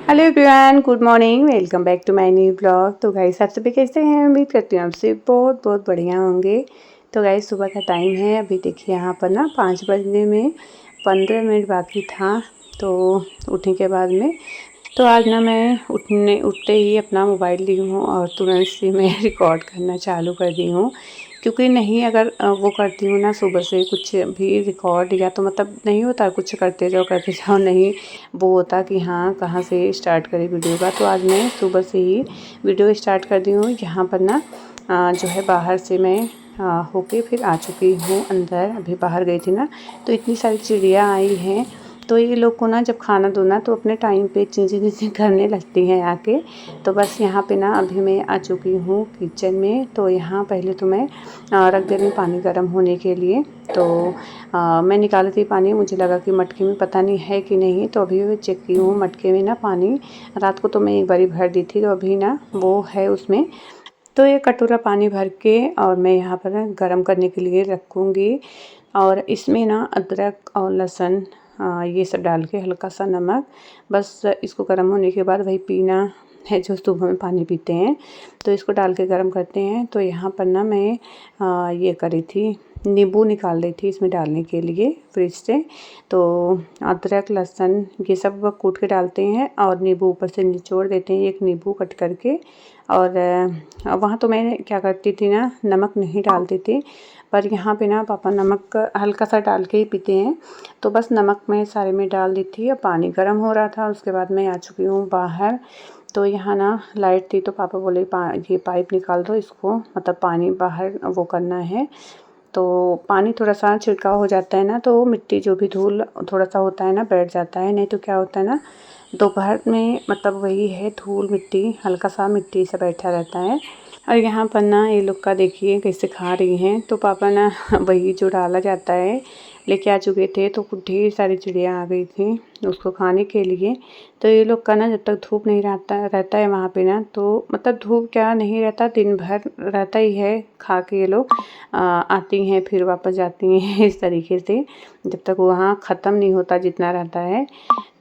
Hello everyone, good morning. Welcome back to my new blog. तो guys आप सभी कैसे हैं? उम्मीद करती हूँ आपसे बहुत बहुत बढ़िया होंगे। तो गाइस सुबह का टाइम है। अभी देखिए यहाँ पर ना 5 बजने में 15 मिनट बाकी था। तो उठने के बाद में तो आज ना मैं उठते ही अपना मोबाइल ली हूँ और तुरंत से मैं रिकॉर्ड करना चालू कर दी हूँ। क्योंकि नहीं अगर वो करती हूँ ना सुबह से कुछ भी रिकॉर्ड या तो मतलब नहीं होता, कुछ करते जाओ नहीं वो होता कि हाँ कहाँ से स्टार्ट करें वीडियो का। तो आज मैं सुबह से ही वीडियो स्टार्ट कर दी हूँ। यहाँ पर ना जो है बाहर से मैं होके फिर आ चुकी हूँ अंदर। अभी बाहर गई थी ना तो इतनी सारी चिड़िया आई हैं। तो ये लोग को ना जब खाना दो ना तो अपने टाइम पे चीज़ें करने लगती हैं आके। तो बस यहाँ पे ना अभी मैं आ चुकी हूँ किचन में। तो यहाँ पहले तो मैं रख दे रही हूँ पानी गर्म होने के लिए। तो मैं निकाली थी पानी, मुझे लगा कि मटके में पता नहीं है कि नहीं। तो अभी मैं चेक की हूँ मटके में ना पानी। रात को तो मैं एक बारी भर दी थी तो अभी ना वो है उसमें। तो ये कटोरा पानी भर के और मैं यहाँ पर गर्म करने के लिए रखूँगी। और इसमें ना अदरक और लहसुन ये सब डाल के हल्का सा नमक, बस इसको गर्म होने के बाद वही पीना है जो सुबह में पानी पीते हैं। तो इसको डाल के गर्म करते हैं। तो यहाँ पर ना मैं ये करी थी, नींबू निकाल रही थी इसमें डालने के लिए फ्रिज से। तो अदरक लहसुन ये सब कूट के डालते हैं और नींबू ऊपर से निचोड़ देते हैं, एक नींबू कट करके। और वहाँ तो मैं क्या करती थी ना नमक नहीं डालती थी, पर यहाँ पे ना पापा नमक हल्का सा डाल के ही पीते हैं। तो बस नमक मैं सारे में डाल दी थी। अब पानी गर्म हो रहा था, उसके बाद मैं आ चुकी हूँ बाहर। तो यहाँ ना लाइट थी तो पापा बोले ये पाइप निकाल दो, इसको मतलब पानी बाहर वो करना है। तो पानी थोड़ा सा छिड़काव हो जाता है ना तो मिट्टी जो भी धूल थोड़ा सा होता है ना बैठ जाता है। नहीं तो क्या होता है ना दोपहर में मतलब वही है धूल मिट्टी, हल्का सा मिट्टी से बैठा रहता है। और यहाँ पर ना ये लोग का देखिए कैसे खा रही हैं। तो पापा ना वही जो डाला जाता है लेके आ चुके थे। तो ढेर सारी चिड़िया आ गई थी उसको खाने के लिए। तो ये लोग का ना जब तक धूप नहीं रहता है वहाँ पे ना, तो मतलब धूप क्या नहीं रहता, दिन भर रहता ही है। खा के ये लोग आती हैं फिर वापस जाती हैं इस तरीके से जब तक वहाँ ख़त्म नहीं होता जितना रहता है।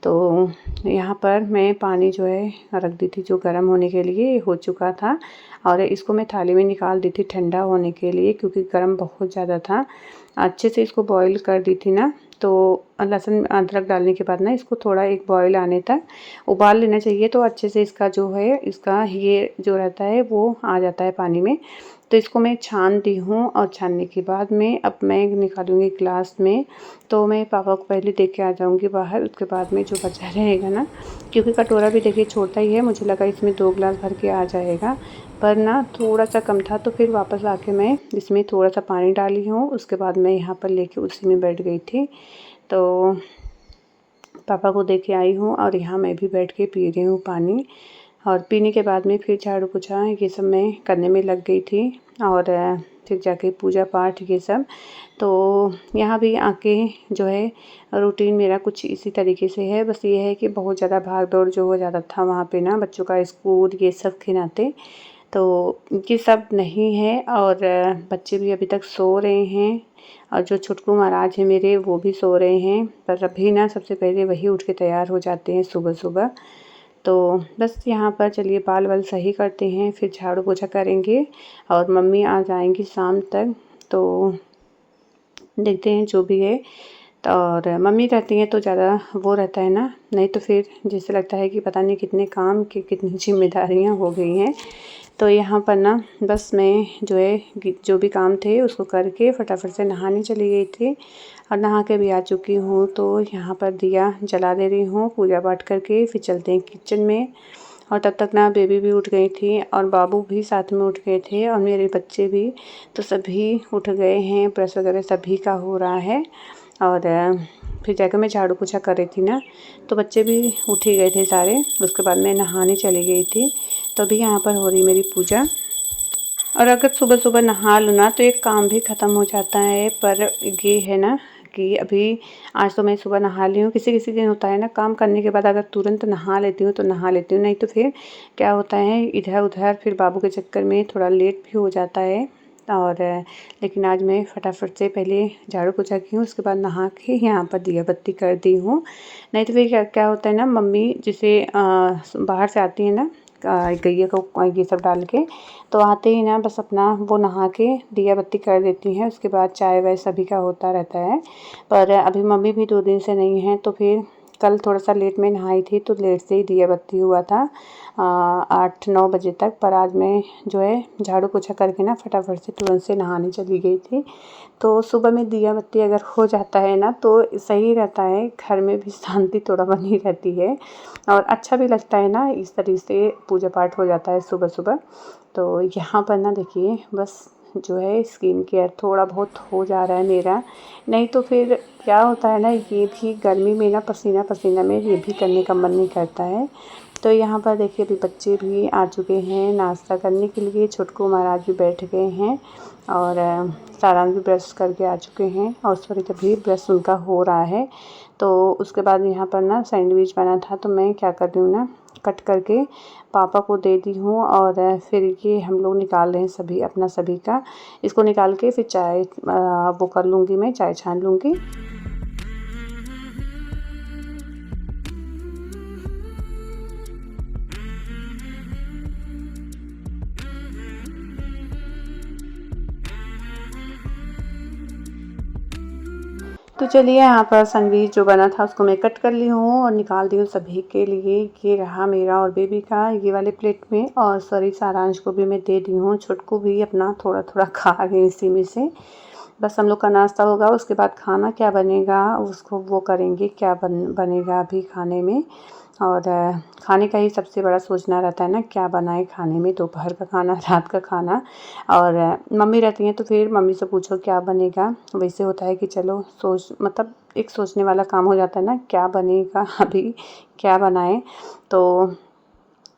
तो यहाँ पर मैं पानी जो है रख दी थी जो गर्म होने के लिए हो चुका था। और इसको मैं थाली में निकाल दी थी ठंडा होने के लिए, क्योंकि गर्म बहुत ज़्यादा था। अच्छे से इसको बॉईल कर दी थी ना। तो लहसुन अदरक डालने के बाद ना इसको थोड़ा एक बॉईल आने तक उबाल लेना चाहिए। तो अच्छे से इसका जो है इसका ये जो रहता है वो आ जाता है पानी में। तो इसको मैं छान दी हूँ और छानने के बाद में अब मैं निकालूँगी ग्लास में। तो मैं पापा को पहले दे के आ जाऊँगी बाहर, उसके बाद में जो बचा रहेगा ना, क्योंकि कटोरा भी देखिए छोटा ही है, मुझे लगा इसमें 2 गिलास भर के आ जाएगा, पर ना थोड़ा सा कम था। तो फिर वापस आके मैं इसमें थोड़ा सा पानी डाली हूँ। उसके बाद मैं यहाँ पर लेके उसी में बैठ गई थी। तो पापा को दे के आई हूँ और यहाँ मैं भी बैठ के पी रही हूँ पानी। और पीने के बाद में फिर झाड़ू पोछा ये सब मैं करने में लग गई थी। और फिर जाके पूजा पाठ ये सब। तो यहाँ भी आके जो है रूटीन मेरा कुछ इसी तरीके से है। बस ये है कि बहुत ज़्यादा भाग दौड़ जो हो जाता था वहाँ पे ना, बच्चों का स्कूल ये सब के नाते। तो ये सब नहीं है। और बच्चे भी अभी तक सो रहे हैं और जो छुटकू महाराज हैं मेरे वो भी सो रहे हैं। पर अभी ना सबसे पहले वही उठ के तैयार हो जाते हैं सुबह सुबह। तो बस यहाँ पर चलिए बाल वाल सही करते हैं, फिर झाड़ू पोछा करेंगे और मम्मी आ जाएंगी शाम तक। तो देखते हैं जो भी है। और मम्मी रहती हैं तो ज़्यादा वो रहता है ना, नहीं तो फिर जैसे लगता है कि पता नहीं कितने काम की कितनी जिम्मेदारियाँ हो गई हैं। तो यहाँ पर ना बस मैं जो है जो भी काम थे उसको करके फटाफट से नहाने चली गई थी और नहा के भी आ चुकी हूँ। तो यहाँ पर दिया जला दे रही हूँ पूजा पाठ करके, फिर चलते हैं किचन में। और तब तक ना बेबी भी उठ गई थी और बाबू भी साथ में उठ गए थे और मेरे बच्चे भी। तो सभी उठ गए हैं, ब्रश वगैरह सभी का हो रहा है। और फिर जाकर मैं झाड़ू पोछा कर रही थी ना, तो बच्चे भी उठ ही गए थे सारे। उसके बाद मैं नहाने चली गई थी। तो अभी यहाँ पर हो रही मेरी पूजा। और अगर सुबह सुबह नहा लूँ ना तो एक काम भी ख़त्म हो जाता है। पर ये है ना कि अभी आज तो मैं सुबह नहा ली हूँ। किसी किसी दिन होता है ना काम करने के बाद अगर तुरंत नहा लेती हूँ तो नहा लेती हूँ, नहीं तो फिर क्या होता है इधर उधर फिर बाबू के चक्कर में थोड़ा लेट भी हो जाता है। और लेकिन आज मैं फटाफट से पहले झाड़ू पोछा की हूँ, उसके बाद नहा के यहाँ पर दिया बत्ती कर दी हूँ। नहीं तो फिर क्या क्या होता है ना, मम्मी जैसे बाहर से आती है ना गैया को ये सब डाल के, तो आते ही ना बस अपना वो नहा के दिया बत्ती कर देती हैं। उसके बाद चाय वाय सभी का होता रहता है। पर अभी मम्मी भी 2 दिन से नहीं है, तो फिर कल थोड़ा सा लेट में नहाई थी तो लेट से ही दिया बत्ती हुआ था 8-9 बजे तक। पर आज मैं जो है झाड़ू पोछा करके ना फटाफट से तुरंत से नहाने चली गई थी। तो सुबह में दिया बत्ती अगर हो जाता है ना तो सही रहता है, घर में भी शांति थोड़ा बनी रहती है और अच्छा भी लगता है ना, इस तरीके से पूजा पाठ हो जाता है सुबह सुबह। तो यहाँ पर ना देखिए बस जो है स्किन केयर थोड़ा बहुत हो जा रहा है मेरा। नहीं तो फिर क्या होता है ना, ये भी गर्मी में ना पसीना पसीना में ये भी करने का मन नहीं करता है। तो यहाँ पर देखिए अभी बच्चे भी आ चुके हैं नाश्ता करने के लिए। छोटकू महाराज भी बैठ गए हैं और सारांश भी ब्रश करके आ चुके हैं और सॉरी भी ब्रश उनका हो रहा है। तो उसके बाद यहाँ पर ना सैंडविच बना था, तो मैं क्या कर रही हूँ ना, कट करके पापा को दे दी हूँ और फिर ये हम लोग निकाल रहे हैं सभी अपना सभी का। इसको निकाल के फिर चाय वो कर लूँगी, मैं चाय छान लूँगी। तो चलिए यहाँ पर सैंडविच जो बना था उसको मैं कट कर ली हूँ और निकाल दी हूँ सभी के लिए। ये रहा मेरा और बेबी का ये वाले प्लेट में, और सॉरी सारांश को भी मैं दे दी हूँ। छोटकू भी अपना थोड़ा थोड़ा खा गए इसी में से। बस हम लोग का नाश्ता होगा, उसके बाद खाना क्या बनेगा उसको वो करेंगे, क्या बनेगा अभी खाने में। और खाने का ही सबसे बड़ा सोचना रहता है ना, क्या बनाए खाने में, दोपहर का खाना रात का खाना। और मम्मी रहती हैं तो फिर मम्मी से पूछो क्या बनेगा, वैसे होता है कि चलो सोच मतलब एक सोचने वाला काम हो जाता है ना, क्या बनेगा अभी क्या बनाएं। तो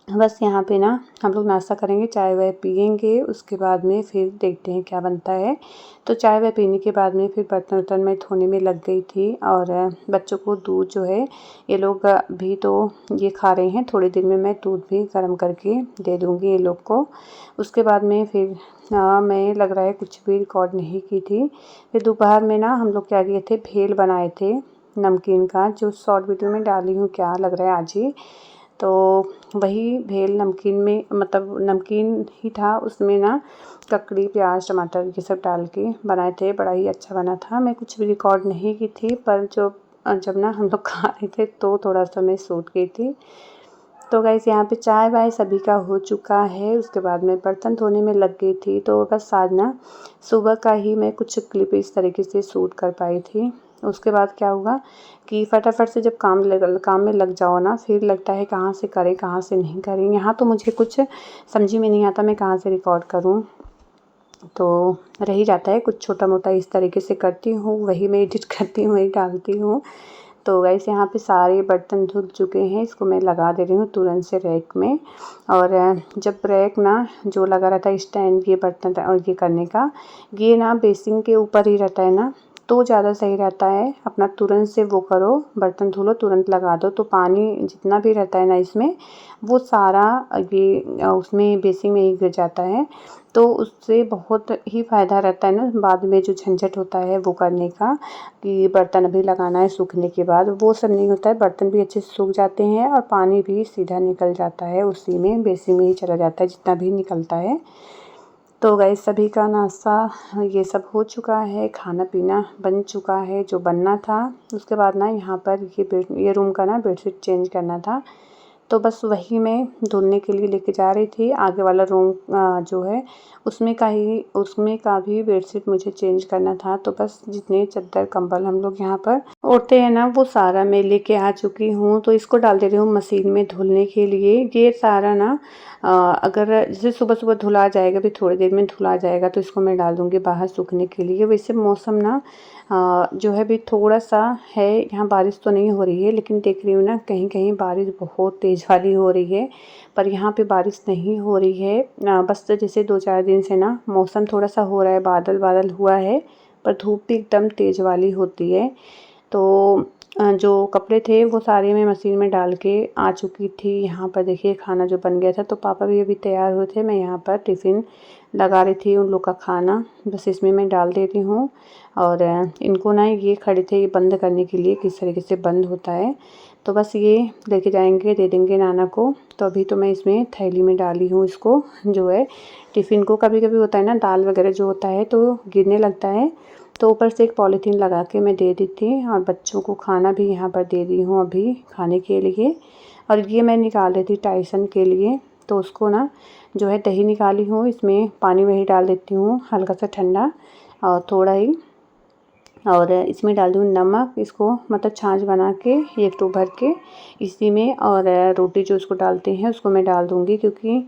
बस यहाँ पे ना हम लोग नाश्ता करेंगे, चाय वाय पियेंगे, उसके बाद में फिर देखते हैं क्या बनता है। तो चाय वाय पीने के बाद में फिर बर्तन वर्तन मैं धोने में लग गई थी। और बच्चों को दूध जो है ये लोग भी तो ये खा रहे हैं, थोड़ी देर में मैं दूध भी गर्म करके दे दूँगी ये लोग को। उसके बाद में फिर मैं लग रहा है कुछ भी रिकॉर्ड नहीं की थी। फिर दोपहर में ना हम लोग क्या किए थे, भेल बनाए थे नमकीन का, जो शॉर्ट वीडियो में डाली हूँ क्या लग रहा है आज ही। तो वही भेल नमकीन में मतलब नमकीन ही था, उसमें ना ककड़ी प्याज टमाटर ये सब डाल के बनाए थे, बड़ा ही अच्छा बना था। मैं कुछ भी रिकॉर्ड नहीं की थी, पर जब ना हम लोग खा रहे थे तो थोड़ा सा मैं सूत गई थी। तो गाइस यहाँ पे चाय वाय सभी का हो चुका है, उसके बाद मैं बर्तन धोने में लग गई थी। तो बस आज ना सुबह का ही मैं कुछ क्लिप इस तरीके से शूट कर पाई थी। उसके बाद क्या हुआ कि फटाफट से जब काम में लग जाओ ना, फिर लगता है कहाँ से करें कहाँ से नहीं करें। यहाँ तो मुझे कुछ समझ में नहीं आता मैं कहाँ से रिकॉर्ड करूँ, तो रह ही जाता है कुछ छोटा मोटा इस तरीके से करती हूँ, वही मैं एडिट करती हूँ, वही डालती हूँ। तो गाइस यहाँ पे सारे बर्तन धुल चुके हैं, इसको मैं लगा दे रही हूँ तुरंत से रैक में। और जब रैक ना जो लगा रहता है स्टैंड ये बर्तन और ये करने का, ये ना बेसिन के ऊपर ही रहता है ना, तो ज़्यादा सही रहता है। अपना तुरंत से वो करो, बर्तन धुलो तुरंत लगा दो, तो पानी जितना भी रहता है ना इसमें वो सारा ये उसमें बेसिन में ही गिर जाता है। तो उससे बहुत ही फ़ायदा रहता है ना, बाद में जो झंझट होता है वो करने का कि बर्तन अभी लगाना है सूखने के बाद, वो सब नहीं होता है। बर्तन भी अच्छे से सूख जाते हैं और पानी भी सीधा निकल जाता है, उसी में बेसिन में ही चला जाता है जितना भी निकलता है। तो गाइस सभी का नाश्ता ये सब हो चुका है, खाना पीना बन चुका है जो बनना था। उसके बाद ना यहाँ पर ये रूम का ना बेडशीट चेंज करना था, तो बस वही मैं धुलने के लिए लेके जा रही थी। आगे वाला रूम जो है उसमें का भी बेडशीट मुझे चेंज करना था। तो बस जितने चादर कंबल हम लोग यहाँ पर ओढ़ते हैं ना वो सारा मैं लेके आ चुकी हूँ। तो इसको डाल दे रही हूँ मशीन में धुलने के लिए। ये सारा ना अगर जैसे सुबह सुबह धुला जाएगा, भी थोड़ी देर में धुला जाएगा, तो इसको मैं डाल दूँगी बाहर सूखने के लिए। वैसे मौसम ना जो है भी थोड़ा सा है, यहाँ बारिश तो नहीं हो रही है, लेकिन देख रही हूँ ना कहीं कहीं बारिश बहुत तेज़ वाली हो रही है, पर यहाँ पे बारिश नहीं हो रही है। बस जैसे 2-4 दिन से ना मौसम थोड़ा सा हो रहा है, बादल बादल हुआ है, पर धूप भी एकदम तेज़ वाली होती है। तो जो कपड़े थे वो सारे मैं मशीन में डाल के आ चुकी थी। यहाँ पर देखिए खाना जो बन गया था, तो पापा भी अभी तैयार हुए थे। मैं यहाँ पर टिफ़िन लगा रही थी उन लोग का खाना, बस इसमें मैं डाल देती हूँ। और इनको ना ये खड़े थे ये बंद करने के लिए, किस तरीके से बंद होता है। तो बस ये लेके जाएंगे, दे देंगे नाना को। तो अभी तो मैं इसमें थैली में डाली हूँ इसको, जो है टिफ़िन को। कभी कभी होता है ना दाल वगैरह जो होता है तो गिरने लगता है, तो ऊपर से एक पॉलीथीन लगा के मैं दे दी थी। और बच्चों को खाना भी यहाँ पर दे दी हूँ अभी खाने के लिए। और ये मैं निकाल रही थी टाइसन के लिए, तो उसको ना जो है दही निकाली हूँ, इसमें पानी वही डाल देती हूँ हल्का सा ठंडा और थोड़ा ही, और इसमें डाल दूँ नमक। इसको मतलब छाछ बना के एक टू भर के इसी में, और रोटी जो उसको डालते हैं उसको मैं डाल दूँगी, क्योंकि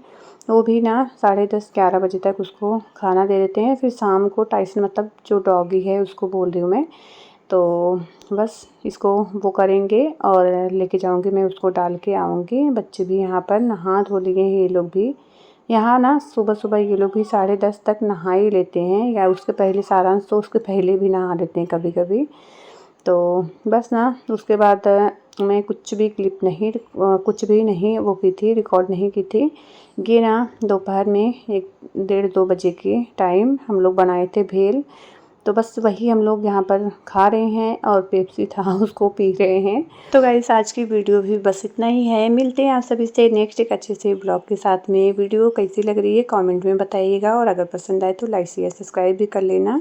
वो भी ना 10:30-11 बजे तक उसको खाना दे देते हैं। फिर शाम को टाइसन मतलब जो डॉगी है उसको बोल रही हूँ मैं, तो बस इसको वो करेंगे और लेके जाऊँगी मैं, उसको डाल के आऊँगी। बच्चे भी यहाँ पर नहा धो लिए हैं, ये लोग भी यहाँ ना सुबह सुबह ये लोग भी 10:30 तक नहा ही लेते हैं, या उसके पहले सारांश तो उसके पहले भी नहा लेते हैं कभी कभी। तो बस ना उसके बाद मैं कुछ भी क्लिप नहीं कुछ भी नहीं वो की थी, रिकॉर्ड नहीं की थी। ये ना दोपहर में 1-1:30-2 बजे के टाइम हम लोग बनाए थे भेल, तो बस वही हम लोग यहाँ पर खा रहे हैं, और पेप्सी था उसको पी रहे हैं। तो गाइस आज की वीडियो भी बस इतना ही है। मिलते हैं आप सभी से नेक्स्ट एक अच्छे से ब्लॉग के साथ में। वीडियो कैसी लग रही है कमेंट में बताइएगा, और अगर पसंद आए तो लाइक शेयर सब्सक्राइब भी कर लेना।